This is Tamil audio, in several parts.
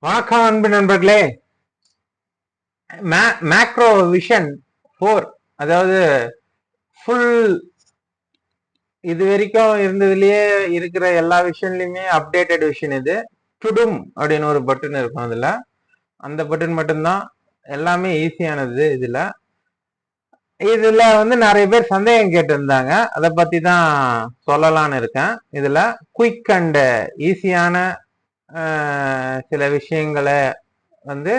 வணக்கம் அன்பு நண்பர்களே. மேக்ரோ விஷன் 4, அதாவது ஃபுல் இது வரைக்கும் இருந்ததுலயே இருக்கிற எல்லா விஷன்லயுமே அப்டேட்டட் விஷன். இது டுடும் அப்படின்னு ஒரு பட்டன் இருக்கும். அதுல அந்த பட்டன் மட்டும்தான் எல்லாமே ஈஸியானது. இதுல வந்து நிறைய பேர் சந்தேகம் கேட்டிருந்தாங்க. அதை பத்தி தான் சொல்லலான்னு இருக்கேன். இதுல குயிக் அண்ட் ஈஸியான சில விஷயங்களை வந்து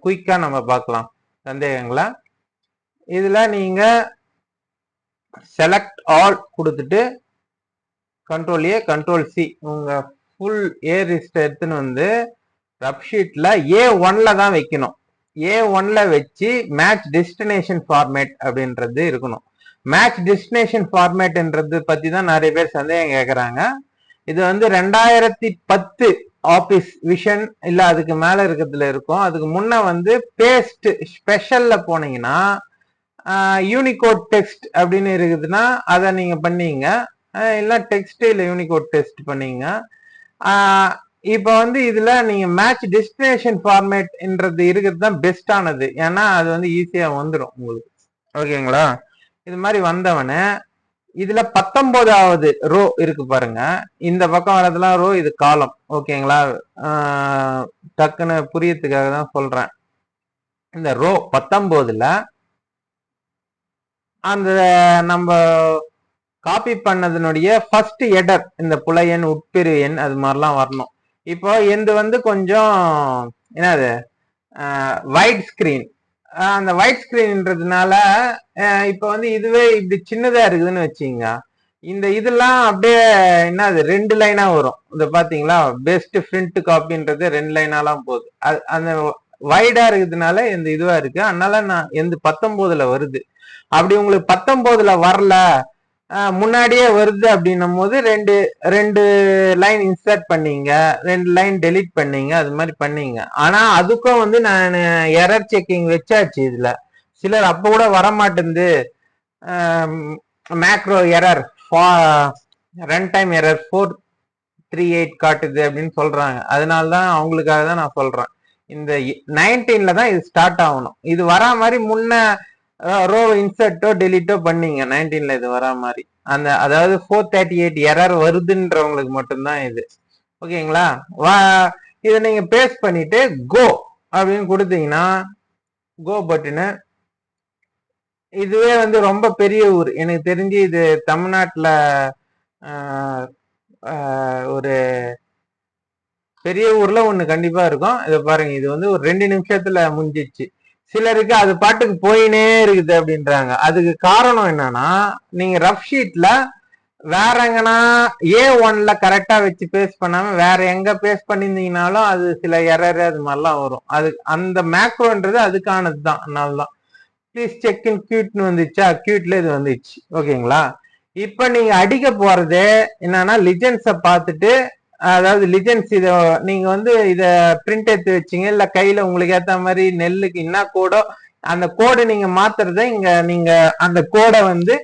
குயிக்கா நம்ம பார்க்கலாம் சந்தேகங்களை. இதுல நீங்க செலக்ட் ஆல் கொடுத்துட்டு கண்ட்ரோல் ஏ கண்ட்ரோல் சி உங்க ஃபுல் ஏ லிஸ்ட் எடுத்துன்னு வந்து ரப் ஷீட்ல A1ல தான் வைக்கணும். A1ல வச்சு மேட்ச் டெஸ்டினேஷன் ஃபார்மேட் அப்படின்றது இருக்கணும். மேட்ச் டெஸ்டினேஷன் ஃபார்மேட்ன்றது பத்தி தான் நிறைய பேர் சந்தேகம் கேட்கறாங்க. இது வந்து 2010 ஆபீஸ் விஷன் இல்ல அதுக்கு மேல இருக்கிறதுல இருக்கும். அதுக்கு முன்ன வந்து பேஸ்ட் ஸ்பெஷல்ல போனீங்கன்னா யூனிகோட் டெக்ஸ்ட் அப்படின்னு இருக்குதுன்னா அதை நீங்க பண்ணீங்க. இல்ல டெக்ஸ்ட் இல்ல யூனிகோட் டெக்ஸ்ட் பண்ணீங்க. இப்ப வந்து இதுல நீங்க மேட்ச் டெஸ்டினேஷன் ஃபார்மேட்ன்றது இருக்கிறது தான் பெஸ்டானது. ஏன்னா அது வந்து ஈஸியா வந்துடும் உங்களுக்கு. ஓகேங்களா? இது மாதிரி வந்தவன இதுல 19வது ரோ இருக்கு பாருங்க. இந்த பக்கம் வரதுலாம் ரோ, இது காலம். ஓகேங்களா? டக்குன்னு புரியறதுக்காக தான் சொல்றேன். இந்த ரோ 19ல அந்த நம்ம காப்பி பண்ணதனுடைய ஃபர்ஸ்ட் எடர், இந்த புலையன் உட்பிரிவு எண் அது மாதிரிலாம் வரணும். இப்போ எந்த வந்து கொஞ்சம் என்னது வைட் ஸ்கிரீன். அந்த ஒயிட் ஸ்கிரீன்ன்றதுனால இப்ப வந்து இதுவே இப்படி சின்னதா இருக்குதுன்னு வச்சுங்க. இந்த இதெல்லாம் அப்படியே என்னது 2 லைனா வரும். இந்த பாத்தீங்களா, பெஸ்ட் பிரிண்ட் காப்பின்றது 2 லைனாலாம் போகுது. அந்த வைடா இருக்குதுனால இந்த இதுவா இருக்கு. அதனால நான் எந்த 19ல வருது. அப்படி உங்களுக்கு 19ல வரல, முன்னாடியே வருது அப்படின்னும் போது ரெண்டு லைன் இன்சர்ட் பண்ணீங்க, 2 லைன் டெலிட் பண்ணீங்க, அது மாதிரி பண்ணீங்க. ஆனா அதுக்கும் வந்து நான் எரர் செக்கிங் வச்சாச்சு. இதுல சிலர் அப்ப கூட வரமாட்டேங்குது, macro error, run time error 438 காட்டுது அப்படின்னு சொல்றாங்க. அதனாலதான் அவங்களுக்காக தான் நான் சொல்றேன். இந்த 19ல தான் இது ஸ்டார்ட் ஆகணும். இது வரா மாதிரி முன்ன ரோ இன்சர்ட்டோ டெலிட்டோ பண்ணீங்க 19ல இது வரா மாதிரி. அந்த அதாவது 438 எரர் வருதுன்றவங்களுக்கு மட்டும்தான் இது. ஓகேங்களா? இதை நீங்க பேஸ்ட் பண்ணிட்டு கோ அப்படின்னு கொடுத்தீங்கன்னா, கோ பட்டனு, இதுவே வந்து ரொம்ப பெரிய ஊர் எனக்கு தெரிஞ்சு. இது தமிழ்நாட்டுல ஒரு பெரிய ஊர்ல ஒண்ணு கண்டிப்பா இருக்கும். இதை பாருங்க, இது வந்து ஒரு 2 நிமிஷத்துல முடிஞ்சிச்சு. சிலருக்கு அது பாட்டுக்கு போயினே இருக்குது அப்படின்றாங்க. அதுக்கு காரணம் என்னன்னா, நீங்க ரஃப் ஷீட்ல வேற எங்கன்னா A1ல கரெக்டா வச்சு பேஸ்ட் பண்ணாம வேற எங்க பேஸ்ட் பண்ணிருந்தீங்கனாலும் அது சில எரர் அது மாதிரிலாம் வரும். அது அந்த மேக்ரோன்றது அதுக்கானது தான். அதனாலதான் ப்ளீஸ் செக் இன் கியூட்னு வந்துச்சா, கியூட்ல இது வந்துச்சு. ஓகேங்களா? இப்ப நீங்க அடிக்க போறது என்னன்னா, லிஜெண்ட்ஸை பார்த்துட்டு, அதாவது லிஜெண்ட்ஸ் இத நீங்க வந்து இத பிரிண்ட் எடுத்து வச்சீங்க, இல்ல கையில உங்களுக்கு ஏத்த மாதிரி நெல்லுக்கு என்ன கோடோ அந்த கோடை நீங்க மாத்துறத இங்க நீங்க அந்த கோடை வந்து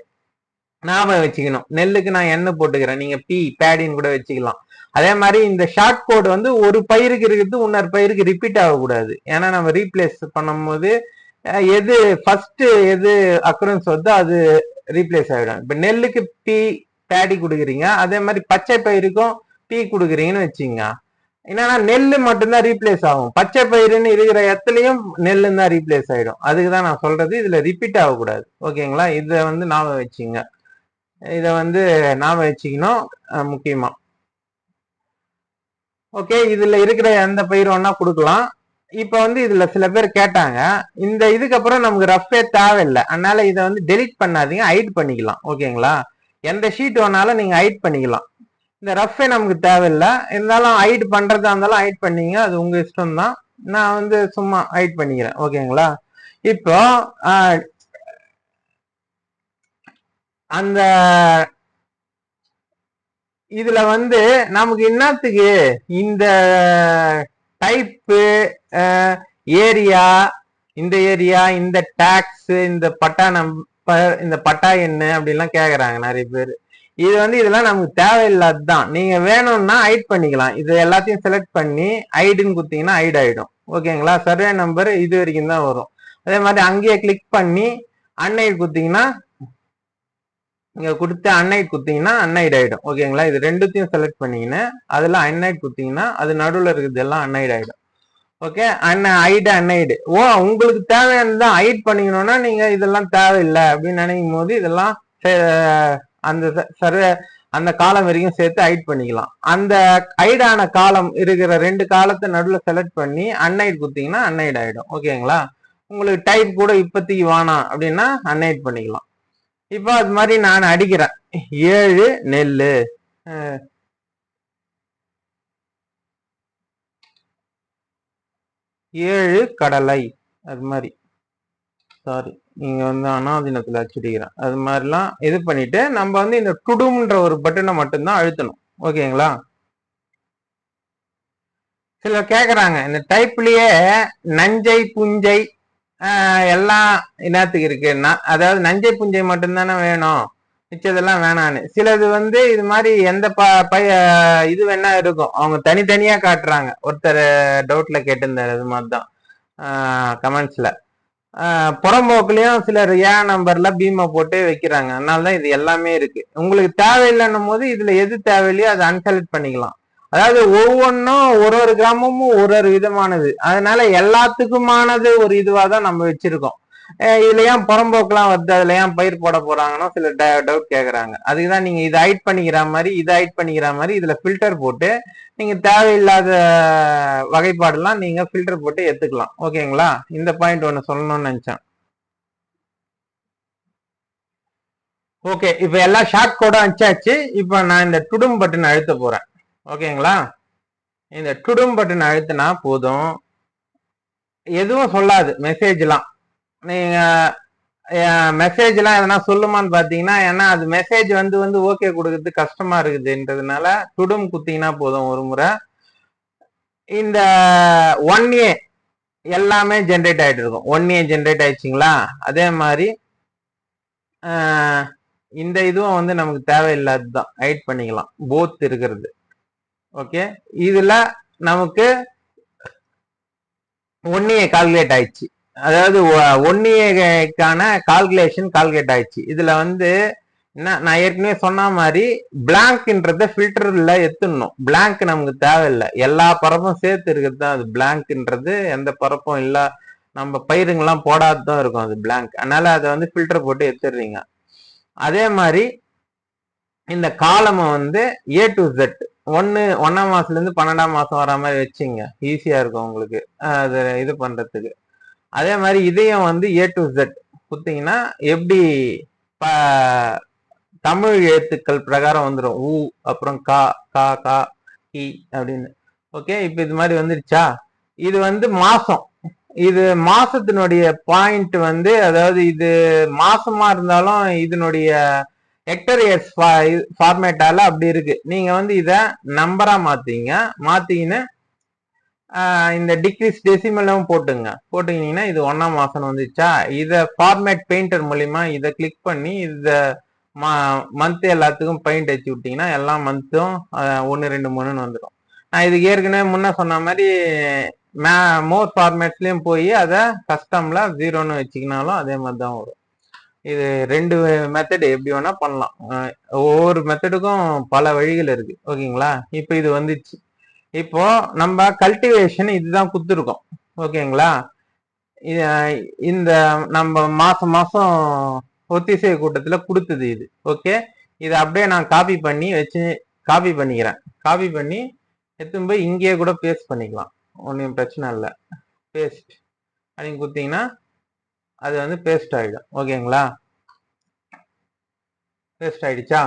ஞாபகம் வச்சுக்கணும். நெல்லுக்கு நான் என்ன போட்டுக்கிறேன், நீங்க பேடின்னு கூட வச்சுக்கலாம். அதே மாதிரி இந்த ஷார்ட் கோடு வந்து ஒரு பயிருக்கு இருக்கிறது இன்னொரு பயிருக்கு ரிப்பீட் ஆகக்கூடாது. ஏன்னா நம்ம ரீப்ளேஸ் பண்ணும் போது எது ஃபர்ஸ்ட் எது அக்கரன்ஸ் வருதோ அது ரீப்ளேஸ் ஆகிடும். இப்ப நெல்லுக்கு பேடி கொடுக்குறீங்க, அதே மாதிரி பச்சை பயிருக்கும் கொடுக்குறீங்கன்னு வச்சுங்க. என்னன்னா நெல்லு மட்டும்தான் ரீப்ளேஸ் ஆகும். பச்சை பயிருன்னு இருக்கிற இடத்துலயும் நெல்லு தான் ரீப்ளேஸ் ஆயிடும். அதுக்குதான் நான் சொல்றது, இதுல ரிப்பீட் ஆகக்கூடாது. ஓகேங்களா? இதை வந்து ஞாபகம் வச்சுங்க. இதை வந்து ஞாபகம் வச்சுக்கணும் முக்கியமா. ஓகே, இதுல இருக்கிற எந்த பயிர் வேணா கொடுக்கலாம். இப்ப வந்து இதுல சில பேர் கேட்டாங்க, இந்த இதுக்கப்புறம் நமக்கு ரஃபே தேவையில்லை, அதனால இதை வந்து டெலிட் பண்ணாதீங்க, ஹைட் பண்ணிக்கலாம். ஓகேங்களா? எந்த ஷீட் வேணாலும் நீங்க ஹைட் பண்ணிக்கலாம். இந்த ரஃபே நமக்கு தேவையில்லை, இருந்தாலும் ஹைட் பண்றதா இருந்தாலும் ஹைட் பண்ணீங்க, அது உங்க இஷ்டம் தான். நான் வந்து சும்மா ஹைட் பண்ணிக்கிறேன். ஓகேங்களா? இப்போ அந்த இதுல வந்து நமக்கு என்னத்துக்கு இந்த டைப்பு, ஏரியா, இந்த ஏரியா, இந்த டாக்ஸ், இந்த பட்டா நம்பர், இந்த பட்டா என்ன அப்படின்லாம் கேக்குறாங்க நிறைய பேர். இது வந்து இதெல்லாம் நமக்கு தேவையில்லாததான். நீங்க வேணும்னா ஹைட் பண்ணிக்கலாம். இது எல்லாத்தையும் செலக்ட் பண்ணி ஹைடுன்னு குத்தீங்கன்னா ஹைட் ஆயிடும். ஓகேங்களா? சர்வே நம்பர் இது வரைக்கும் தான் வரும். அதே மாதிரி அங்கேயே கிளிக் பண்ணி அன்ஹைட் குத்தீங்கன்னா, இங்க கொடுத்த அன்ஹைட் குத்தீங்கன்னா அன்ஹைட் ஆயிடும். ஓகேங்களா? இது ரெண்டுத்தையும் செலக்ட் பண்ணீங்கன்னா அதுல அன்ஹைட் குத்தீங்கன்னா அது நடுவுல இருக்குது எல்லாம் அன்ஹைட் ஆயிடும். Okay, hide unhide. உங்களுக்கு தேவையானதான் ஹைட் பண்ணிக்கணும்னா நீங்க இதெல்லாம் தேவையில்லை அப்படின்னு நினைக்கும் போது இதெல்லாம் அந்த சர்வே அந்த காலம் வரைக்கும் சேர்த்து ஹைட் பண்ணிக்கலாம். அந்த ஹைடான காலம் இருக்கிற 2 காலத்தை நடுவில் செலக்ட் பண்ணி அன்ஹைட் குத்தீங்கன்னா அன்ஹைட் ஆயிடும். ஓகேங்களா? உங்களுக்கு டைப் கூட இப்போதைக்கு வேணாம் அப்படின்னா அன்ஹைட் பண்ணிக்கலாம். இப்போ அது மாதிரி நான் அடிக்கிறேன் 7 நெல்லு, 7 கடலை, அது மாதிரி. சாரி, நீங்க வந்து அனாதினத்துல அச்சிடிக்கிறேன். அது மாதிரிலாம் இது பண்ணிட்டு நம்ம வந்து இந்த டுடும்ன்ற ஒரு பட்டனை மட்டும்தான் அழுத்தணும். ஓகேங்களா? சிலர் கேக்குறாங்க இந்த டைப்லயே நஞ்சை புஞ்சை எல்லாம் என்னத்துக்கு இருக்குன்னா, அதாவது நஞ்சை புஞ்சை மட்டும்தானே வேணும், மிச்சதெல்லாம் வேணான்னு. சிலது வந்து இது மாதிரி எந்த இது வேணா இருக்கும், அவங்க தனித்தனியா காட்டுறாங்க. ஒருத்தர் டவுட்ல கேட்டிருந்தாரு, அது மாதிரிதான் கமெண்ட்ஸ்ல. புறம்போக்குலயும் சிலர் நம்பர்ல பீமா போட்டு வைக்கிறாங்க. அதனாலதான் இது எல்லாமே இருக்கு. உங்களுக்கு தேவையில்லைன்னும் போது இதுல எது தேவையில்லையோ அதை அன்செலக்ட் பண்ணிக்கலாம். அதாவது ஒவ்வொன்றும் ஒரு கிராமமும் ஒரு விதமானது, அதனால எல்லாத்துக்குமானது ஒரு இதுவா தான் நம்ம வச்சிருக்கோம். இதுல ஏன் புறம்போக்குலாம் வருது, அதுல ஏன் பயிர் போட போறாங்கன்னா சில டவுட் கேக்குறாங்க. அதுக்குதான் நீங்க இதை ஹைட் பண்ணிக்கிற மாதிரி இதை ஹைட் பண்ணிக்கிற மாதிரி இதுல ஃபில்டர் போட்டு நீங்க தேவையில்லாத வகைப்பாடுலாம் நீங்க ஃபில்டர் போட்டு எடுத்துக்கலாம். ஓகேங்களா? இந்த பாயிண்ட் ஒண்ணு சொல்லணும்னு நினைச்சேன். ஓகே, இப்ப எல்லாம் ஷார்ட் கோடா வச்சாச்சு. இப்ப நான் இந்த டுடும் பட்டன் அழுத்த போறேன். ஓகேங்களா? இந்த டுடும் பட்டன் அழுத்தினா போதும், எதுவும் சொல்லாது மெசேஜ்லாம். நீங்க மெசேஜ் எல்லாம் எதனா சொல்லுமான்னு பாத்தீங்கன்னா, ஏன்னா அது மெசேஜ் வந்து ஓகே கொடுக்கறது கஷ்டமா இருக்குதுன்றதுனால டுடும் குத்தீங்கன்னா போதும் ஒரு முறை. இந்த 1A எல்லாமே ஜென்ரேட் ஆயிட்டு இருக்கும். 1A generate ஆயிடுச்சுங்களா? அதே மாதிரி இந்த இதுவும் வந்து நமக்கு தேவையில்லாததுதான், ஹைட் பண்ணிக்கலாம் போத் இருக்கிறது. ஓகே, இதுல நமக்கு 1A கால்குலேட் ஆயிடுச்சு. அதாவது 1Aக்கான கால்குலேட் ஆயிடுச்சு. இதுல வந்து என்ன, நான் ஏற்கனவே சொன்ன மாதிரி பிளாங்க்ன்றத ஃபில்டர்ல எடுத்துடணும். பிளாங்க் நமக்கு தேவையில்லை, எல்லா பரப்பும் சேர்த்து இருக்கிறது தான் அது பிளாங்க்ன்றது. எந்த பரப்பும் இல்ல, நம்ம பயிருங்கெல்லாம் போடாதான் இருக்கும் அது பிளாங்க். அதனால அதை வந்து ஃபில்டர் போட்டு எடுத்துடுறீங்க. அதே மாதிரி இந்த காலமை வந்து A to Z 1ஆம் மாசத்துல இருந்து 12ஆம் மாசம் வர மாதிரி வச்சுங்க, ஈஸியா இருக்கும் உங்களுக்கு அது இது பண்றதுக்கு. அதே மாதிரி இதையும் வந்து A to Z குத்தீங்கன்னா எப்படி தமிழ் எழுத்துக்கள் பிரகாரம் வந்துடும். ஊ, அப்புறம் கா கா கா கி அப்படின்னு. ஓகே, இப்ப இது மாதிரி வந்துருச்சா? இது வந்து மாசம், இது மாசத்தினுடைய பாயிண்ட் வந்து, அதாவது இது மாசமா இருந்தாலும் இதனுடைய ஹெக்டர் இயர்ஸ் ஃபார்மேட்டால அப்படி இருக்கு. நீங்க வந்து இத நம்பரா மாத்தீங்கன்னு இந்த டிக்ரீஸ் டெசிமலும் போட்டுங்கன்னா இது 1ஆம் மாசம் வந்துச்சா? இத ஃபார்மேட் பெயிண்டர் மூலியமா இதை கிளிக் பண்ணி இந்த மந்த் எல்லாத்துக்கும் பெயிண்ட் அடிச்சு விட்டீங்கன்னா எல்லா மந்த்தும் 1 2 3ன்னு வந்துடும். நான் இதுக்கு ஏற்கனவே முன்ன சொன்ன மாதிரி மோர் ஃபார்மேட்ஸ்லயும் போய் அதை கஸ்டம்ல 0ன்னு வச்சுக்கினாலும் அதே மாதிரி தான் வரும். இது 2 மெத்தட் எப்படி வேணா பண்ணலாம். ஒவ்வொரு மெத்தடுக்கும் பல வழிகள் இருக்கு. ஓகேங்களா? இப்போ இது வந்துச்சு. இப்போ நம்ம கல்டிவேஷன் இதுதான் குத்துருக்கோம். ஓகேங்களா? இந்த நம்ம மாசம் ஒத்திசை கூட்டத்துல கொடுத்தது இது. ஓகே, இதை அப்படியே நான் காப்பி பண்ணிக்கிறேன். காப்பி பண்ணி எடுத்துன்னு போய் இங்கேயே கூட பேஸ்ட் பண்ணிக்கலாம், ஒன்றும் பிரச்சனை இல்லை. பேஸ்ட் அப்படின்னு குத்தீங்கன்னா அது வந்து பேஸ்ட் ஆயிடும். ஓகேங்களா? பேஸ்ட் ஆயிடுச்சா?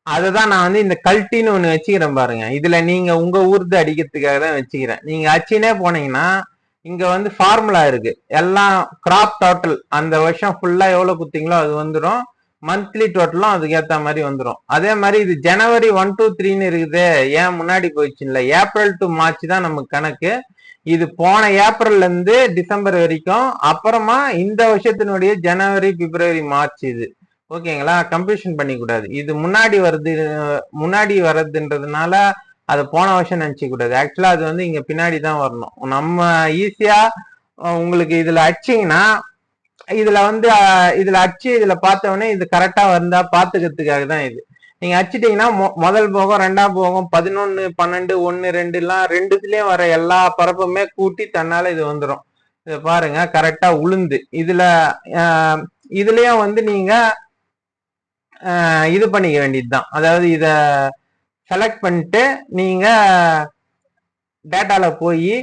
அதுதான் நான் வந்து இந்த கல்ட்டின்னு ஒண்ணு வச்சுக்கிறேன் பாருங்க. இதுல நீங்க உங்க ஊர்து அடிக்கிறதுக்காக தான் வச்சுக்கிறேன். நீங்க அச்சினே போனீங்கன்னா இங்க வந்து ஃபார்முலா இருக்கு. எல்லாம் கிராப் டோட்டல் அந்த வருஷம் ஃபுல்லா எவ்வளவு குத்தீங்களோ அது வந்துடும். மந்த்லி டோட்டலும் அதுக்கு ஏத்த மாதிரி வந்துடும். அதே மாதிரி இது ஜனவரி 1 to 3ன்னு இருக்குது, ஏன் முன்னாடி போயிடுச்சு இல்லை, ஏப்ரல் டு மார்ச் தான் நமக்கு கணக்கு. இது போன ஏப்ரல்ல இருந்து டிசம்பர் வரைக்கும், அப்புறமா இந்த வருஷத்தினுடைய ஜனவரி பிப்ரவரி மார்ச் இது. ஓகேங்களா, கம்ப்யூஷன் பண்ணிக்கூடாது. இது முன்னாடி வர்றதுன்றதுனால அது போன வருஷம் நினைச்ச கூடாது. ஆக்சுவலா அது வந்து இங்க பின்னாடி தான் வரணும். நம்ம ஈஸியா உங்களுக்கு இதுல அடிச்சிங்கன்னா இதுல வந்து இதுல அடிச்சு இதுல பார்த்தவொடனே இது கரெக்டா வந்தா பாத்துக்கிறதுக்காக தான் இது. நீங்க அடிச்சிட்டீங்கன்னா முதல் போகம், ரெண்டாம் போகம், 11, 12, 1, 2 எல்லாம் ரெண்டுத்துலயும் வர எல்லா பரப்புமே கூட்டி தன்னால இது வந்துடும். இத பாருங்க, கரெக்டா உளுந்து இதுலயும் வந்து நீங்க இது பண்ணிக்க வேண்டியதுதான். அதாவது இத செலக்ட் பண்ணிட்டு நீங்க டேட்டால போய்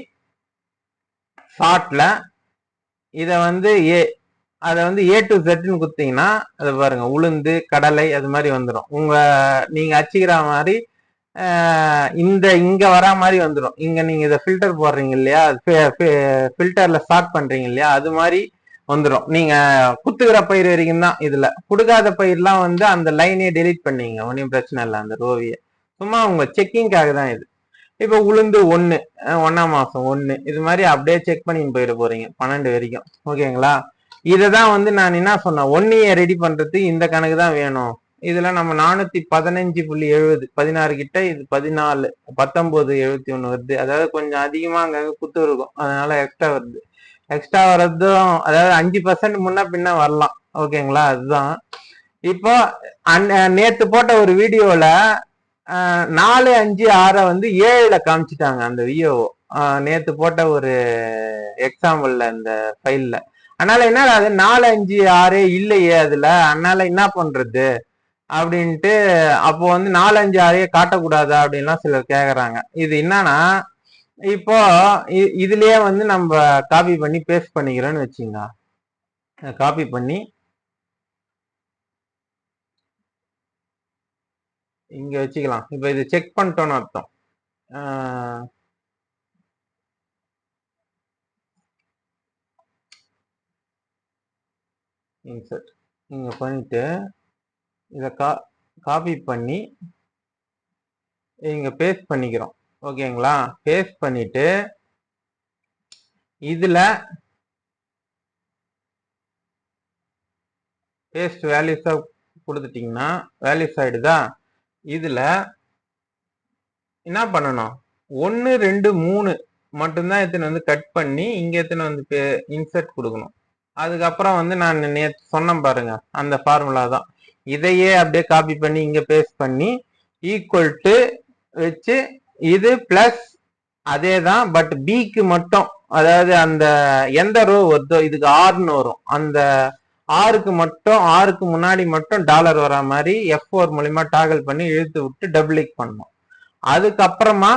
ஷார்ட்ல இத வந்து அதை வந்து A to Z குத்தீங்கன்னா அதை பாருங்க, உளுந்து, கடலை அது மாதிரி வந்துடும். நீங்க அச்சிக்கிற மாதிரி இங்க வரா மாதிரி வந்துடும். இங்க நீங்க இதை ஃபில்டர் போடுறீங்க இல்லையா, ஃபில்டர்ல ஸ்டார்ட் பண்றீங்க இல்லையா, அது மாதிரி வந்துடும். நீங்க குத்துக்கிற பயிர் வரைக்கும் தான். இதுல கொடுக்காத பயிர்லாம் வந்து அந்த லைனே டெலீட் பண்ணீங்க, ஒன்றும் பிரச்சனை இல்லை. அந்த ரோவிய சும்மா உங்க செக்கிங்காக தான் இது. இப்ப உளுந்து 1ஆம் மாசம் 1 இது மாதிரி அப்படியே செக் பண்ணின்னு போயிட போறீங்க 12 வரைக்கும். ஓகேங்களா, இததான் வந்து நான் என்ன சொன்னேன், 1 இயர் ரெடி பண்றதுக்கு இந்த கணக்கு தான் வேணும். இதுல நம்ம 415.70 16 கிட்ட, இது 14 19.71 வருது. அதாவது கொஞ்சம் அதிகமா அங்க குத்து இருக்கும், அதனால எக்ஸ்ட்ரா வருது. எக்ஸ்ட்ரா வர்றதும் அதாவது 5% முன்ன பின்ன வரலாம். ஓகேங்களா, அதுதான். இப்போ நேத்து போட்ட ஒரு வீடியோல 4, 5, 6 வந்து 7ல காமிச்சிட்டாங்க அந்த விஓ. நேத்து போட்ட ஒரு எக்ஸாம்பிள்ல இந்த ஃபைல்ல. அதனால என்ன, அது 4, 5, 6 இல்லையே அதுல, அதனால என்ன பண்றது அப்படின்ட்டு. அப்போ வந்து 4, 5, 6 காட்டக்கூடாதா அப்படின்லாம் சிலர் கேக்குறாங்க. இது என்னன்னா, இப்போ இதுலயே வந்து நம்ம காப்பி பண்ணி பேஸ்ட் பண்ணிக்கிறோம்னு வச்சுங்க. காப்பி பண்ணி இங்க வச்சுக்கலாம். இப்ப இது செக் பண்ணிட்டோம்னு அர்த்தம். இன்சர்ட் இங்க பண்ணிட்டு இத காப்பி பண்ணி இங்க பேஸ்ட் பண்ணிக்கிறோம். ஓகேங்களா, பேஸ்ட் பண்ணிட்டு இதுல பேஸ்ட் வேல்யூஸா கொடுத்துட்டீங்கன்னா வேல்யூஸ் ஆயிடுதா. இதுல என்ன பண்ணணும், 1, 2, 3 மட்டும்தான் எத்தனை வந்து கட் பண்ணி இங்க எத்தனை வந்து இன்சர்ட் கொடுக்கணும். அதுக்கப்புறம் வந்து நான் நேற்று சொன்னேன் பாருங்க, அந்த ஃபார்முலா தான். இதையே அப்படியே காப்பி பண்ணி இங்க பேஸ்ட் பண்ணி ஈக்குவல் டு வச்சு இது பிளஸ் அதே தான். பட் பிக்கு மட்டும், அதாவது அந்த எந்த ரோ வருதோ இதுக்கு ஆர்னு வரும், அந்த ஆருக்கு மட்டும், ஆருக்கு முன்னாடி மட்டும் டாலர் வர மாதிரி F4 மூலியமா டாகல் பண்ணி இழுத்து விட்டு டபுள் கிளிக் பண்ணணும். அதுக்கப்புறமா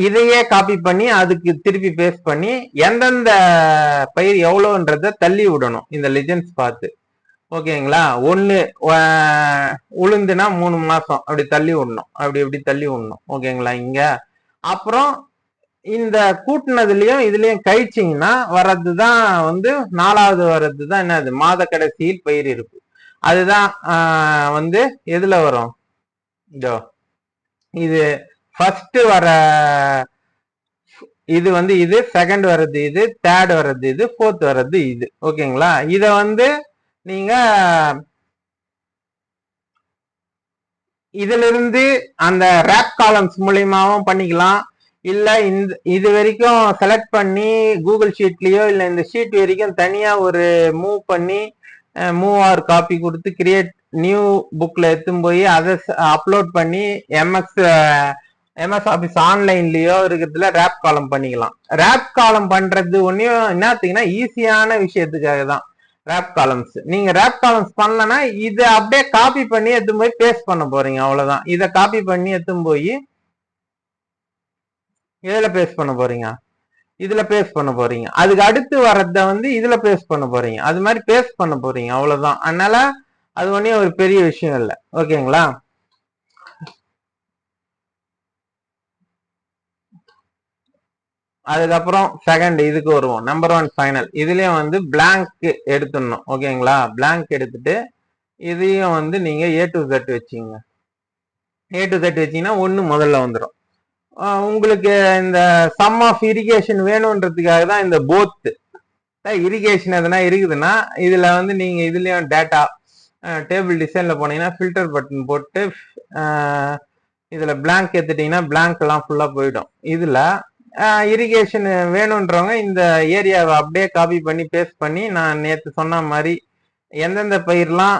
இதையே காப்பி பண்ணி அதுக்கு திருப்பி பேஸ்ட் பண்ணி எந்தெந்த பயிர் எவ்வளவுன்றத தள்ளி விடணும் இந்த லெஜெண்ட்ஸ் பார்த்து. ஓகேங்களா, 1 உளுந்துனா 3 மாசம் அப்படி தள்ளி விடணும், அப்படி தள்ளி விடணும். ஓகேங்களா, இங்க அப்புறம் இந்த கூட்டினதுலயும் இதுலயும் கழிச்சிங்கன்னா வர்றதுதான் வந்து 4வது வர்றதுதான் என்னது, மாத கடைசியில் பயிர் இருப்பு. அதுதான் வந்து எதுல வரும், இதோ இது ஃபர்ஸ்ட் வர இது வந்து இது, செகண்ட் வர்றது இது, தேர்ட் வர்றது இது, ஃபோர்த் வர்றது இது. ஓகேங்களா, இத வந்து நீங்க இதுல இருந்து அந்த ரேப் காலம்ஸ் மூலியமாவும் பண்ணிக்கலாம். இல்ல இது வரைக்கும் செலக்ட் பண்ணி கூகுள் ஷீட்லயோ இல்ல இந்த ஷீட் வரைக்கும் தனியா ஒரு மூவ் பண்ணி மூவ் ஆர் காப்பி கொடுத்து கிரியேட் நியூ புக்ல எடுத்துன்னு போய் அதை அப்லோட் பண்ணி எம்எஸ் ஆஃபீஸ் ஆன்லைன்லயோ இருக்கிறதுல ரேப் காலம் பண்ணிக்கலாம். ரேப் காலம் பண்றது ஒன்னும் என்னத்தீங்கன்னா ஈஸியான விஷயத்துக்காக தான் ரேப் காலம்ஸ். நீங்க ரேப் காலம்ஸ் பண்ணலன்னா இதை அப்படியே காப்பி பண்ணி எடுத்துன்னு போய் பேஸ்ட் பண்ண போறீங்க, அவ்வளவுதான். இதை காப்பி பண்ணி எடுத்துன்னு போய் எதுல பேஸ்ட் பண்ண போறீங்க, இதுல பேஸ்ட் பண்ண போறீங்க. அதுக்கு அடுத்து வர்றத வந்து இதுல பேஸ்ட் பண்ண போறீங்க, அது மாதிரி பேஸ்ட் பண்ண போறீங்க, அவ்வளவுதான். அதனால அது ஒன்னும் ஒரு பெரிய விஷயம் இல்லை. ஓகேங்களா, அதுக்கப்புறம் செகண்ட் இதுக்கு வருவோம். Number 1 final. இதுலயும் வந்து பிளாங்க் எடுத்துடணும். ஓகேங்களா, பிளாங்க் எடுத்துட்டு இதையும் வந்து நீங்க A to Z வச்சீங்க. A to Z வச்சீங்கன்னா 1 முதல்ல வந்துடும். உங்களுக்கு இந்த சம் ஆஃப் இரிகேஷன் வேணும்ன்றதுக்காக தான் இந்த போத் இரிகேஷன் எதனா இருக்குதுன்னா இதுல வந்து நீங்க இதுலயும் டேட்டா டேபிள் டிசைன்ல போனீங்கன்னா ஃபில்டர் பட்டன் போட்டு இதுல பிளாங்க் ஏத்துட்டீங்கன்னா பிளாங்க் எல்லாம் ஃபுல்லா போயிடும். இதுல இரிகேஷன் வேணும்ன்றவங்க இந்த ஏரியாவை அப்படியே காப்பி பண்ணி பேஸ்ட் பண்ணி நான் நேற்று சொன்ன மாதிரி எந்தெந்த பயிர்லாம்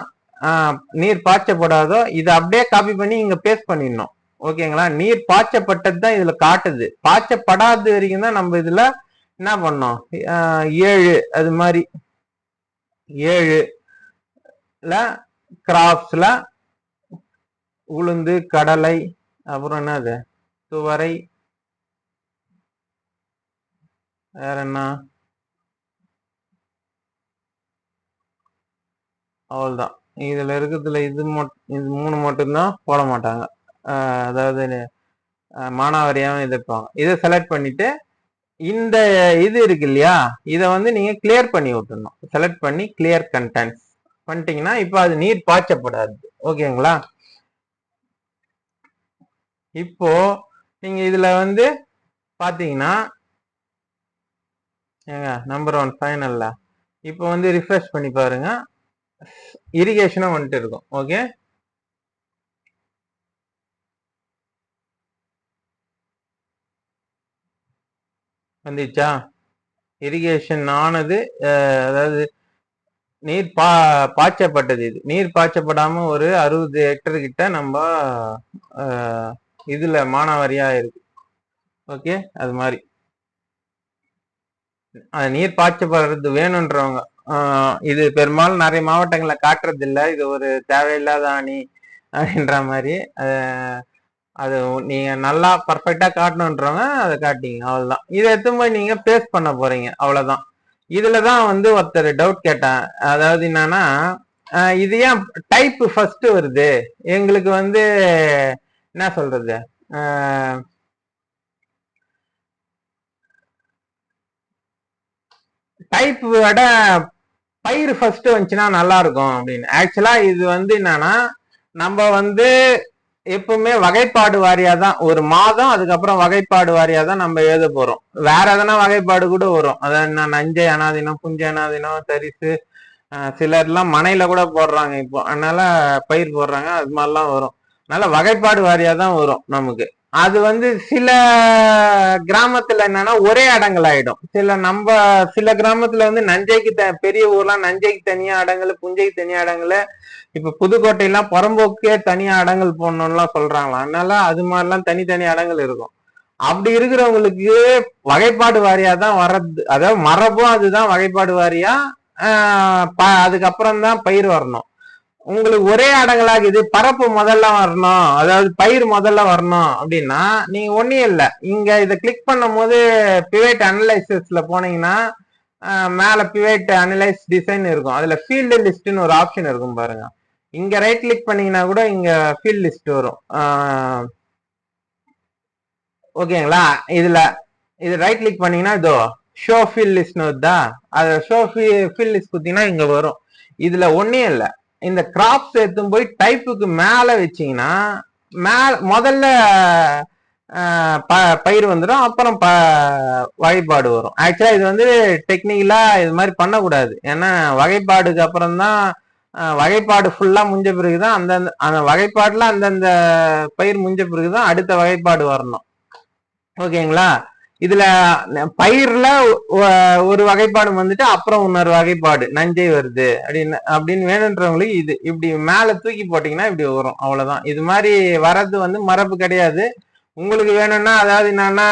நீர் பாய்ச்சப்படாதோ இதை அப்படியே காப்பி பண்ணி இங்க பேஸ்ட் பண்ணிடணும். ஓகேங்களா? நீர் பாய்ச்சப்பட்டது தான் இதுல காட்டுது. பாய்ச்சப்படாத வரைக்கும் தான் நம்ம இதுல என்ன பண்ணோம், 7 அது மாதிரி 7ல கிராப்ஸ்ல உளுந்து, கடலை, அப்புறம் என்னது துவரை, வேற என்ன, அவ்வளவுதான். இதுல இருக்கிறதுல இது 3 மட்டும்தான் போட மாட்டாங்க. அதாவது மானாவாரியாவும் எதிர்ப்பாங்க. இதை செலக்ட் பண்ணிட்டு இந்த இது இருக்கு இல்லையா, இதை வந்து நீங்க கிளியர் பண்ணி விட்டுணும். செலக்ட் பண்ணி கிளியர் கண்டென்ட்ஸ் பண்ணிட்டீங்கன்னா இப்ப அது நீர் பாய்ச்சப்படாது. ஓகேங்களா? இப்போ நீங்க இதுல வந்து பாத்தீங்கன்னா ஏங்க நம்பர் 1 ஃபைனல்ல இப்போ வந்து ரிஃப்ரெஷ் பண்ணி பாருங்க, இரிகேஷனும் வந்துட்டு இருக்கும். ஓகே, வந்துச்சா? இரிகேஷன் ஆனது, அதாவது நீர் பாய்ச்சப்பட்டது. இது நீர் பாய்ச்சப்படாம ஒரு 60 ஹெக்டர் கிட்ட நம்ம இதுல மானாவாரியா இருக்கு. ஓகே, அது மாதிரி நீர் பாய்ச்சப்படுறது வேணும்ன்றவங்க, இது பெரும்பாலும் நிறைய மாவட்டங்கள்ல காட்டுறது இல்லை. இது ஒரு தேவையில்லாத அணி அப்படின்ற மாதிரி அது நீங்க நல்லா பர்ஃபெக்டா காட்டணுன்றவங்க அதை காட்டிங்க, அவ்வளவுதான். இதை எடுத்து போய் நீங்க பேஸ்ட் பண்ண போறீங்க, அவ்வளவுதான். இதுலதான் வந்து ஒருத்தர் டவுட் கேட்டேன். அதாவது என்னன்னா, இது ஏன் டைப் ஃபர்ஸ்ட் வருது? எங்களுக்கு வந்து என்ன சொல்றது, டைப் விட பயிர் ஃபர்ஸ்ட் வந்துச்சுன்னா நல்லா இருக்கும் அப்படின்னு. ஆக்சுவலா இது வந்து என்னன்னா, நம்ம வந்து எப்பவுமே வகைப்பாடு வாரியா தான் ஒரு மாதம், அதுக்கப்புறம் வகைப்பாடு வாரியா தான் நம்ம எழுத போறோம். வேற எதனா வகைப்பாடு கூட வரும். அதாவது நஞ்சை அனாதினம், புஞ்சை அனாதினம், தரிசு, சிலர்லாம் மனையில கூட போடுறாங்க இப்போ, அதனால பயிர் போடுறாங்க, அது மாதிரிலாம் வரும். அதனால வகைப்பாடு வாரியா தான் வரும் நமக்கு. அது வந்து சில கிராமத்துல என்னன்னா ஒரே அடங்கல் ஆயிடும். சில கிராமத்துல வந்து நஞ்சைக்கு பெரிய ஊர்லாம் நஞ்சைக்கு தனியா அடங்கல், புஞ்சைக்கு தனியா அடங்கல், இப்ப புதுக்கோட்டையெல்லாம் புறம்போக்கே தனியா அடங்கல் போடணும்லாம் சொல்றாங்களாம். அதனால அது மாதிரிலாம் தனித்தனி அடங்கல் இருக்கும். அப்படி இருக்கிறவங்களுக்கு வகைப்பாடு வாரியா தான் வர்றது, அதாவது மரபும் அதுதான் வகைப்பாடு வாரியா. அதுக்கப்புறம் தான் பயிர் வரணும். உங்களுக்கு ஒரே அடங்கலாக இது பரப்பு முதல்ல வரணும், அதாவது பயிர் முதல்ல வரணும் அப்படின்னா நீங்க ஒன்னும் இல்லை, இங்க இதை கிளிக் பண்ணும் போது பிவைட் அனலைசிஸ்ல போனீங்கன்னா மேல பிவைட் அனலைஸ் டிசைன் இருக்கும். அதுல ஃபீல்டு லிஸ்ட்னு ஒரு ஆப்ஷன் இருக்கும் பாருங்க. இங்க ரைட் கிளிக் பண்ணீங்கன்னா கூட இங்க ஃபீல்ட் லிஸ்ட் வரும். ஓகேங்களா? இதுல இது ரைட் கிளிக் பண்ணீங்கன்னா இதோ ஷோ ஃபீல்ட் லிஸ்ட்னு வருதா, அது ஷோ ஃபீல்ட் லிஸ்ட் குத்தீங்கன்னா இங்க வரும். இதுல ஒன்னே இல்லை, இந்த கிராப்ஸ் எடுத்து போய் டைப்புக்கு மேல வச்சீங்கன்னா முதல்ல பயிர் வந்துடும், அப்புறம் வகைப்பாடு வரும். ஆக்சுவலா இது வந்து டெக்னிக்கலா இது மாதிரி பண்ணக்கூடாது. ஏன்னா வகைப்பாடுக்கு அப்புறம் தான் வகைப்பாடு ஃபுல்லா முடிஞ்ச பிறகுதான் அந்த வகைப்பாடுல அந்தந்த பயிர் முடிஞ்ச பிறகுதான் அடுத்த வகைப்பாடு வரணும். ஓகேங்களா? இதுல பயிர்ல ஒரு வகைப்பாடு வந்துட்டு அப்புறம் இன்னொரு வகைப்பாடு நஞ்சை வருது அப்படின்னு வேணுன்றவங்களுக்கு இது இப்படி மேல தூக்கி போட்டீங்கன்னா இப்படி வரும், அவ்வளவுதான். இது மாதிரி வர்றது வந்து மரபு கிடையாது. உங்களுக்கு வேணும்னா, அதாவது என்னன்னா,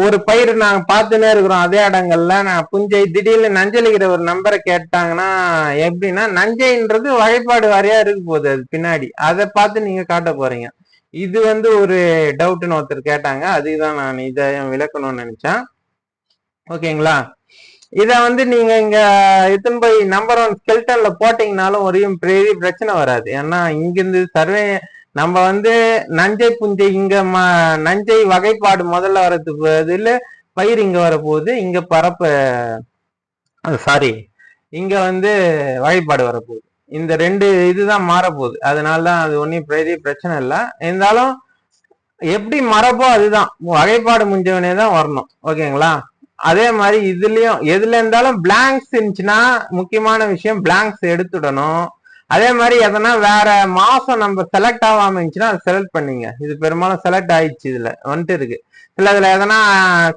ஒரு பயிர் நாங்க பார்த்துன்னே இருக்கிறோம் அதே இடங்கள்ல, நான் புஞ்சை திடீர்னு நஞ்சலிக்கிற ஒரு நம்பரை கேட்டாங்கன்னா எப்படின்னா, நஞ்சைன்றது வகைப்பாடு வாரியா இருக்கு போகுது அது பின்னாடி, அதை பார்த்து நீங்க காட்ட போறீங்க. இது வந்து ஒரு டவுட்னு ஒருத்தர் கேட்டாங்க, அதுதான் நான் இதை விளக்கணும்னு நினைச்சேன். ஓகேங்களா? இத வந்து நீங்க இங்க எத்தனை போய் நம்பர் 1 ஸ்கெல்டன்ல போட்டீங்கனாலும் ஒரு பெரிய பிரச்சனை வராது. ஏன்னா இங்கிருந்து சர்வே நம்ம வந்து நஞ்சை புஞ்சை இங்க நஞ்சை வகைப்பாடு முதல்ல வரதுக்கு பதில் பயிர் இங்க வரப்போகுது, இங்க பரப்பு சாரி இங்க வந்து வகைப்பாடு வரப்போகுது. இந்த 2 இதுதான் மாறப்போகுது. அதனாலதான் அது ஒன்னும் பெரிய பிரச்சனை இல்லை. இருந்தாலும் எப்படி மரபோ அதுதான், வகைப்பாடு முடிஞ்சவனே தான் வரணும். ஓகேங்களா? அதே மாதிரி இதுலயும் எதுல இருந்தாலும் பிளாங்க்ஸ் இருந்துச்சுன்னா முக்கியமான விஷயம் பிளாங்க்ஸ் எடுத்துடணும். அதே மாதிரி எதனா வேற மாசம் நம்ம செலக்ட் ஆகாம இருந்துச்சுன்னா அதை செலக்ட் பண்ணீங்க. இது பெரும்பாலும் செலக்ட் ஆயிடுச்சு, இதுல வந்துட்டு இருக்கு. சில இதுல எதனா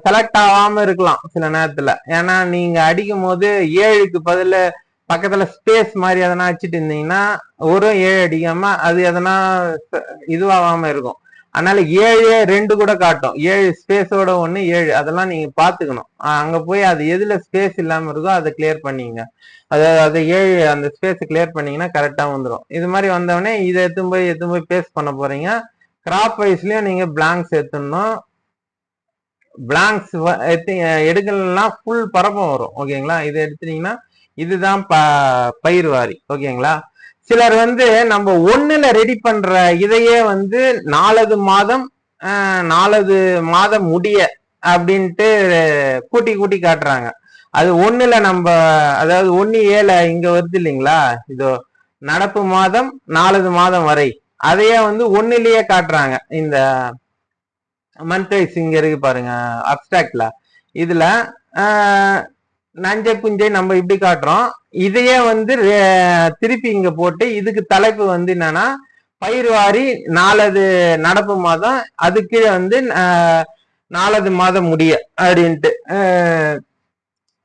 செலக்ட் ஆகாம இருக்கலாம் சில நேரத்துல. ஏன்னா நீங்க அடிக்கும் போது 7க்கு பதில் பக்கத்துல ஸ்பேஸ் மாதிரி எதனா வச்சுட்டு இருந்தீங்கன்னா ஒரு 7 அடிக்காம அது எதனா இதுவாகாம இருக்கும். அதனால 7 2 கூட காட்டும், 7 ஸ்பேஸோட 1 7. அதெல்லாம் நீங்க பாத்துக்கணும். அங்க போய் அது எதுல ஸ்பேஸ் இல்லாம இருக்கோ அதை கிளியர் பண்ணீங்க. அது 7 அந்த ஸ்பேஸ் கிளியர் பண்ணீங்கன்னா கரெக்டா வந்துடும். இது மாதிரி வந்தவொடனே இதை எடுத்து போய் பேஸ்ட் பண்ண போறீங்க. கிராப் வைஸ்லயும் நீங்க பிளாங்க்ஸ் எடுத்துடணும். பிளாங்க்ஸ் எடுக்கலாம் ஃபுல் பரப்பும் வரும். ஓகேங்களா? இதை எடுத்துட்டீங்கன்னா இதுதான் பயிர் வாரி. ஓகேங்களா? சிலர் வந்து நம்ம 1ல ரெடி பண்ற இதையே வந்து 4வது மாதம் முடிய அப்படின்ட்டு கூட்டி கூட்டி காட்டுறாங்க. அது 1ல நம்ம, அதாவது 1/7 இங்க வருது இல்லைங்களா, இதோ நடப்பு மாதம் 4வது மாதம் வரை, அதையே வந்து 1லயே காட்டுறாங்க. இந்த மந்த் வைஸ் இங்க இருக்கு பாருங்க அப்டிராக்ட்ல. இதுல நஞ்சை புஞ்சை நம்ம இப்படி காட்டுறோம். இதையே வந்து திருப்பி இங்க போட்டு இதுக்கு தலைப்பு வந்து என்னன்னா பயிர் வாரி 4வது நடப்பு மாதம், அது கீழே வந்து 4வது மாதம் முடிய அப்படின்ட்டு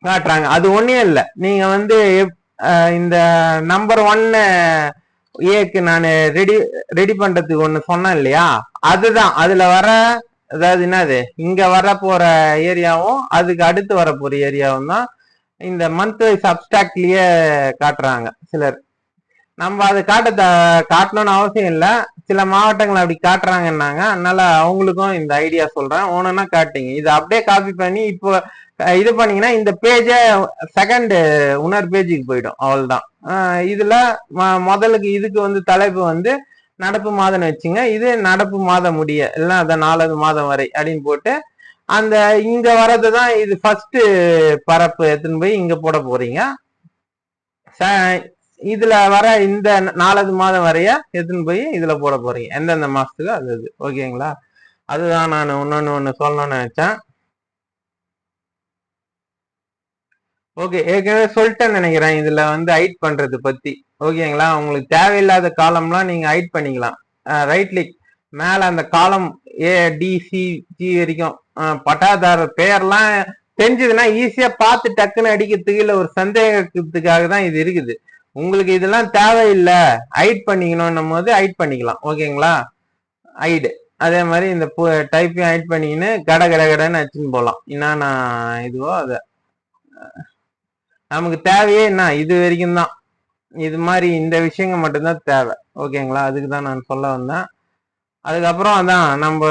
காட்டுறாங்க. அது ஒன்னே இல்லை, நீங்க வந்து இந்த நம்பர் 1 ஏக்கு நான் ரெடி பண்றதுக்கு ஒண்ணு சொன்னேன் இல்லையா, அதுதான் அதுல வர, அதாவது என்னது இங்க வர போற ஏரியாவும் அதுக்கு அடுத்து வர போற ஏரியாவும் தான் இந்த மந்த் வைஸ் அப்டிராக்ட்லயே காட்டுறாங்க சிலர். நம்ம அதை காட்டணும்னு அவசியம் இல்லை, சில மாவட்டங்கள் அப்படி காட்டுறாங்கன்னாங்க. அதனால அவங்களுக்கும் இந்த ஐடியா சொல்றேன். ஒண்ணுன்னா காட்டுங்க, இதை அப்படியே காப்பி பண்ணி இப்போ இது பண்ணீங்கன்னா இந்த பேஜை செகண்ட் உணர் பேஜுக்கு போயிடும். அவ்வளவுதான். இதுல முதலுக்கு இதுக்கு வந்து தலைப்பு வந்து நடப்பு மாதம் வச்சுங்க, இது நடப்பு மாதம் முடிய இல்லைன்னா அதை 4வது மாதம் வரை அப்படின்னு போட்டு அந்த இங்க வர்றதுதான் இது ஃபர்ஸ்ட் பரப்பு எடுத்துன்னு போய் இங்க போட போறீங்க. இதுல வர இந்த 4வது மாதம் வரைய எடுத்துன்னு போய் இதுல போட போறீங்க, எந்தெந்த மாசத்துக்கு அது. ஓகேங்களா? அதுதான் நான் ஒன்னு சொல்லணும்னு நினைச்சேன். ஓகே, ஏற்கனவே சொல்லிட்டேன்னு நினைக்கிறேன் இதுல வந்து ஹைட் பண்றது பத்தி. ஓகேங்களா? உங்களுக்கு தேவையில்லாத காலம்லாம் நீங்க ஹைட் பண்ணிக்கலாம். ரைட் கிளிக் மேல அந்த காலம் ADCG வரைக்கும் பட்டாதாரர் பெயர்லாம் தெரிஞ்சதுன்னா ஈஸியா பார்த்து டக்குன்னு அடிக்கிறதுக்கு இல்ல ஒரு சந்தேகத்துக்காக தான் இது இருக்குது. உங்களுக்கு இதெல்லாம் தேவையில்லை, ஹைட் பண்ணிக்கணும் போது ஹைட் பண்ணிக்கலாம். ஓகேங்களா? ஹைடு அதே மாதிரி இந்த டைப்பையும் ஹைட் பண்ணிக்கின்னு கடன்னு வச்சுன்னு போகலாம். என்னன்னா இதுவோ அதை நமக்கு தேவையே என்ன இது வரைக்கும் தான். இது மாதிரி இந்த விஷயங்கள் மட்டும்தான் தேவை. ஓகேங்களா? அதுக்கு தான் நான் சொல்ல வந்தேன். அதுக்கப்புறம் அதான் நம்ம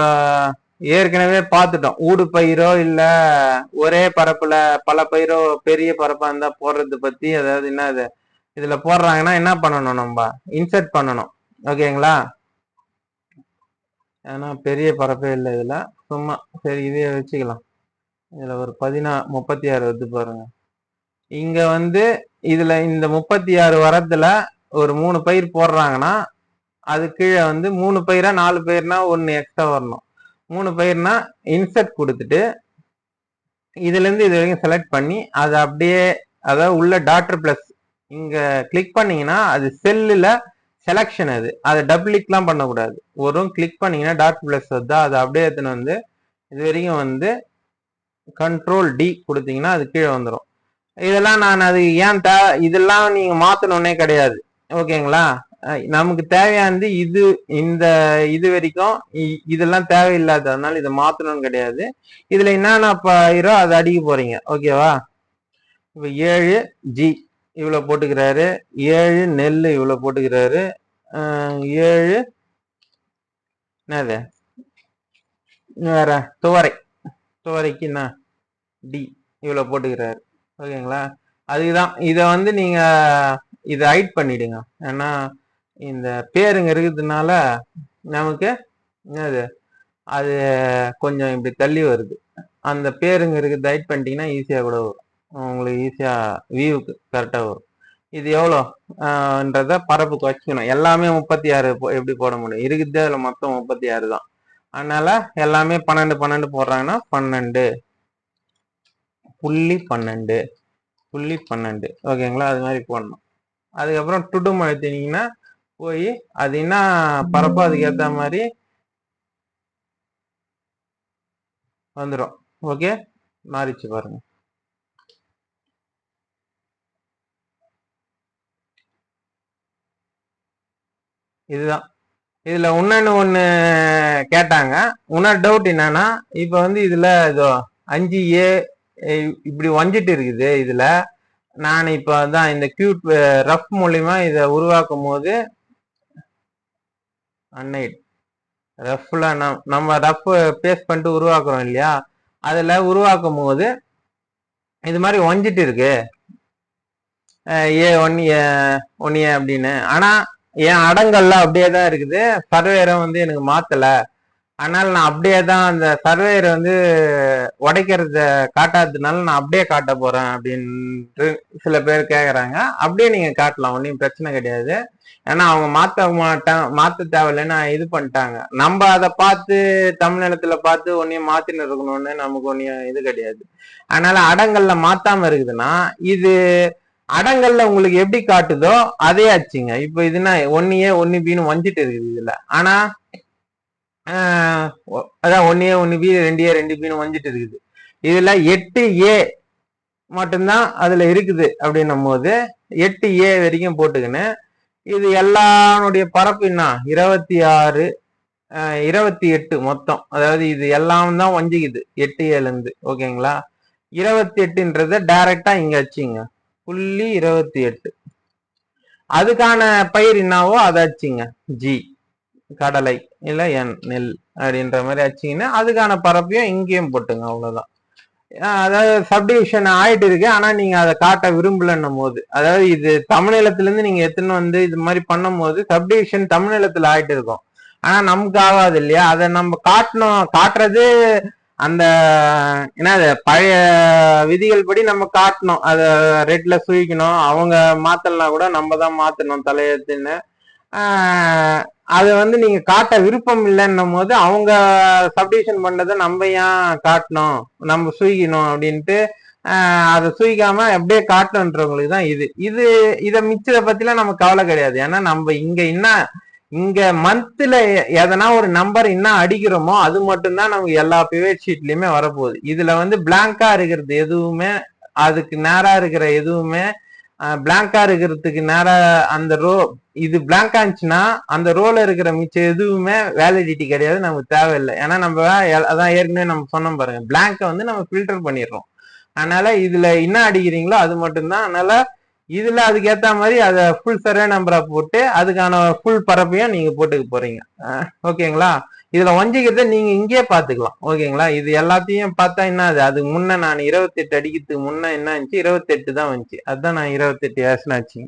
ஏற்கனவே பார்த்துட்டோம், ஊடு பயிரோ இல்ல ஒரே பரப்புல பல பயிரோ பெரிய பரப்பா இருந்தா போடுறது பத்தி. அதாவது என்ன இது இதுல போடுறாங்கன்னா என்ன பண்ணணும், நம்ம இன்சர்ட் பண்ணணும். ஓகேங்களா? ஏன்னா பெரிய பரப்பே இல்லை இதுல, சும்மா சரி இதே வச்சுக்கலாம். இதுல ஒரு 36 வருது பாருங்க. இங்க வந்து இதுல இந்த 36 வரத்துல ஒரு 3 பயிர் போடுறாங்கன்னா அது கீழே வந்து 3 பயிரா 4 பயிர்னா 1 எக்ஸ்ட்ரா வரணும். 3 பயிர்னா இன்சர்ட் கொடுத்துட்டு இதுல இருந்து இது வரைக்கும் செலக்ட் பண்ணி அதை அப்படியே, அதாவது உள்ள டாட்டர் பிளஸ் இங்க கிளிக் பண்ணீங்கன்னா அது செல்லுல செலக்ஷன், அதை டபுள் கிளிக்லாம் பண்ணக்கூடாது. ஒரு கிளிக் பண்ணீங்கன்னா டாட் பிளஸ் வருதா, அதை அப்படியே எடுத்துன்னு வந்து இது வரைக்கும் வந்து கண்ட்ரோல் D கொடுத்தீங்கன்னா அது கீழே வந்துடும். இதெல்லாம் நான் அது ஏன் இதெல்லாம் நீங்க மாத்தணும்னே கிடையாது. ஓகேங்களா? நமக்கு தேவையானது இது, இந்த இது வரைக்கும் இதெல்லாம் தேவையில்லாததுனால இதை மாத்தணும்னு கிடையாது. இதுல என்னென்ன பயிரோ அதை அடிக்க போறீங்க. ஓகேவா? இப்ப 7G இவ்வளவு போட்டுக்கிறாரு, 7 நெல் இவ்வளவு போட்டுக்கிறாரு, 7 என்னது வேற துவரைக்கு என்ன D இவ்வளவு போட்டுக்கிறாரு. ஓகேங்களா? அதுக்குதான் இதை வந்து நீங்க இதை ஹைட் பண்ணிடுங்க. ஏன்னா இந்த பேருங்க இருக்கிறதுனால நமக்கு என்னது அது கொஞ்சம் இப்படி தள்ளி வருது. அந்த பேருங்க இருக்கிறது ஹைட் பண்ணிட்டீங்கன்னா ஈஸியா கூட வரும், உங்களுக்கு ஈஸியா வியூக்கு கரெக்டா வரும். இது எவ்வளோன்றத பரப்புக்கு வச்சுக்கணும். எல்லாமே 36 எப்படி போட முடியும், இருக்குது அதுல மொத்தம் 36 தான். அதனால எல்லாமே 12 போடுறாங்கன்னா 12.12 ஓகேங்களா? அது மாதிரி போடணும். அதுக்கப்புறம் டுடும் அழுத்தினீங்கன்னா போய் அது என்ன பரப்போ அதுக்கு ஏத்த மாதிரி வந்துடும். ஓகே, மாறிச்சு பாருங்க. இதுதான். இதுல ஒண்ணு கேட்டாங்க. இன்னொரு டவுட் என்னன்னா, இப்ப வந்து இதுல இதோ 5A இப்படி வஞ்சிட்டு இருக்குது. இதுல நான் இப்ப தான் இந்த கியூட் ரஃப் மூலியமா இதை உருவாக்கும் போது ரஃப்ல நம்ம ரஃப் பேஸ்ட் பண்ணிட்டு உருவாக்குறோம் இல்லையா, அதுல உருவாக்கும் போது இது மாதிரி வஞ்சிட்டு இருக்கு A1A அப்படின்னு. ஆனா என் அடங்கல்ல அப்படியே தான் இருக்குது. சர்வேரை வந்து எனக்கு மாத்தல. அதனால நான் அப்படியே தான் அந்த சர்வேரை வந்து உடைக்கிறத காட்டாததுனால நான் அப்படியே காட்ட போறேன் அப்படின்ட்டு சில பேர் கேக்குறாங்க. அப்படியே நீங்க காட்டலாம், ஒன்றும் பிரச்சனை கிடையாது. ஏன்னா அவங்க மாத்த தேவையில்லைன்னு இது பண்ணிட்டாங்க. நம்ம அதை பார்த்து தமிழ்நிலத்துல பார்த்து ஒன்னையும் மாத்தின்னு இருக்கணும்னு நமக்கு ஒன்னும் இது கிடையாது. அதனால அடங்கல்ல மாத்தாம இருக்குதுன்னா இது அடங்கல்ல உங்களுக்கு எப்படி காட்டுதோ அதே ஆச்சுங்க. இப்ப இதுனா 1A 1Bன்னு வஞ்சிட்டு இருக்குது இதுல. ஆனா அதான் 1A 1B 2A 2Bன்னு வஞ்சிட்டு இருக்குது. இதுல 8A மட்டும்தான் அதுல இருக்குது அப்படின்னும் போது 8A வரைக்கும் போட்டுக்கின்னு இது எல்லாருடைய பரப்பு என்ன 26 28 மொத்தம். அதாவது இது எல்லாம் தான் வஞ்சிக்குது 8Aல இருந்து. ஓகேங்களா? 28ன்றத டைரக்டா இங்க வச்சுங்க 0.28. அதுக்கான பயிர் என்னவோ அதை வச்சுங்க ஜி கடலை இல்ல நெல் அப்படின்ற மாதிரி வச்சிங்கன்னா அதுக்கான பரப்பையும் இங்கேயும் போட்டுங்க. அவ்வளவுதான். அதாவது சப்டிவிஷன் ஆயிட்டு இருக்கு. ஆனா நீங்க அதை காட்ட விரும்பலன்னும் போது, அதாவது இது தமிழ்நிலத்துல இருந்து நீங்க எத்தனை வந்து இது மாதிரி பண்ணும் போது சப்டிவிஷன் தமிழ்நிலத்துல ஆயிட்டு இருக்கும். ஆனா நமக்கு ஆகாது இல்லையா? அதை நம்ம காட்டுறது அந்த என்ன பழைய விதிகள் படி நம்ம காட்டணும். அத ரெட்ல சுழிக்கணும். அவங்க மாத்தலனா கூட நம்ம தான் மாத்தணும் தலையத்துன்னு. அது வந்து நீங்க காட்ட விருப்பம் இல்லைன்னும் போது அவங்க சப்டிவிஷன் பண்ணதை நம்ம ஏன் காட்டணும், நம்ம சுயிக்கணும் அப்படின்ட்டு அதை சுயிக்காம அப்படியே காட்டணுன்றவங்களுக்கு தான் இதை மிச்சதை பத்திலாம் நமக்கு கவலை கிடையாது. ஏன்னா நம்ம இங்க மந்த்ல எதனா ஒரு நம்பர் என்ன அடிக்கிறோமோ அது மட்டும்தான் நமக்கு எல்லா பிவேட் ஷீட்லயுமே வரப்போகுது. இதுல வந்து பிளாங்கா இருக்கிறது எதுவுமே, அதுக்கு நேரா இருக்கிற எதுவுமே பிளாங்கா இருக்கிறதுக்கு நேரா அந்த ரோ இது பிளாங்கா இருந்துச்சுன்னா அந்த ரோல இருக்கிற மிச்சம் எதுவுமே வேலிடிட்டி கிடையாது, நமக்கு தேவையில்லை. ஏன்னா நம்ம அதான் ஏற்கனவே நம்ம சொன்னோம் பாருங்க, பிளாங்கை வந்து நம்ம ஃபில்டர் பண்ணிடுறோம். அதனால இதுல என்ன அடிக்கிறீங்களோ அது மட்டும்தான். அதனால இதுல அதுக்கு ஏத்த மாதிரி அதை ஃபுல் சர்வே நம்பரா போட்டு அதுக்கான ஃபுல் பரப்பையும் நீங்க போட்டுக்க போறீங்க. ஓகேங்களா? இதுல வஞ்சிக்கிறத நீங்க இங்கேயே பாத்துக்கலாம். ஓகேங்களா? இது எல்லாத்தையும் பார்த்தா என்ன அதுக்கு முன்ன நான் 28 அடிக்கிறதுக்கு முன்ன என்ன இருந்துச்சு 28 தான் வந்துச்சு. அதுதான் நான் 28 ஏசனாச்சு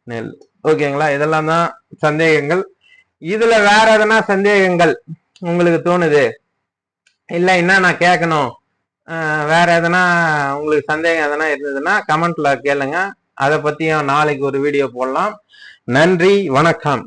நெல். ஓகேங்களா? இதெல்லாம் தான் சந்தேகங்கள். இதுல வேற எதனா சந்தேகங்கள் உங்களுக்கு தோணுது இல்ல என்ன நான் கேட்கணும், வேற எதனா உங்களுக்கு சந்தேகம் எதனா இருந்ததுன்னா கமெண்ட்ல கேளுங்க. அதை பத்தியும் நாளைக்கு ஒரு வீடியோ போடலாம். நன்றி, வணக்கம்.